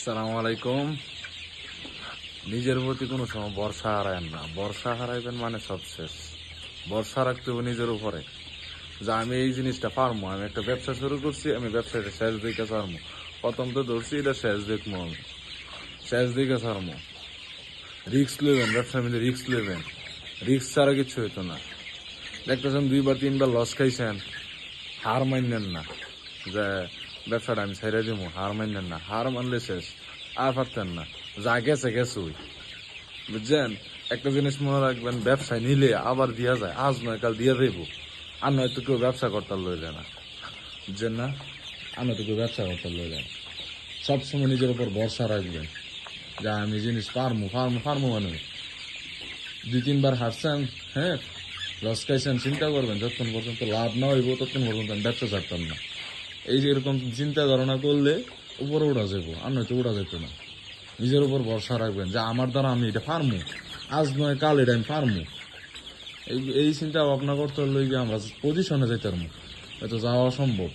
আসসালামু আলাইকুম। নিজের প্রতি কোনো সময় ভরসা হারায়েন না। ভরসা হারাইবেন মানে সব শেষ। ভরসা রাখতে হবে নিজের উপরে, যে আমি এই জিনিসটা পারবো। আমি একটা ব্যবসা শুরু করছি, আমি ব্যবসাটা শেষ দিকে ছাড়বো। প্রথম তো ধরছি, এটা শেষ দেখবো, আমি শেষ দিকে ছাড়বো। রিস্ক লইবেন, ব্যবসার মধ্যে রিস্ক লইবেন। রিস্ক ছাড়া কিছু হইতো না। দেখতেছেন 2-3বার লস খাইছেন, হার মানেন না যে ব্যবসাটা আমি ছেড়ে দিব। হার মানেন না, হার মানলে শেষ। আর পারতেন না, যা গেছে গেছুই। বুঝছেন? একটা জিনিস মনে রাখবেন, ব্যবসায় নিলে আবার দিয়া যায়, আজ নয় কাল দিয়া দেবো। আর নয়তো কেউ ব্যবসা করতে লইলে না। বুঝছেন না? আর নয়তো কেউ ব্যবসা করতে লইলে না। সবসময় নিজের উপর ভরসা রাখবেন, যে আমি জিনিস ফার্মু মানে 2-3বার হারছেন, হ্যাঁ, লস খাইছেন, চিন্তা করবেন যতক্ষণ পর্যন্ত লাভ না হইব ততক্ষণ পর্যন্ত আমি ব্যবসা ছাড়তাম না। এই যে এরকম চিন্তা ধারণা করলে উপরে উঠা যাবো, আর নয়তো উঠা যেত না। নিজের উপর ভরসা রাখবেন যে আমার দ্বারা আমি এটা পারমু, আজ নয় কাল এটা আমি পারমু। এই চিন্তা ভাবনা করতে হলে যে আমরা পজিশনে যাইতে পারবো, হয়তো যাওয়া অসম্ভব।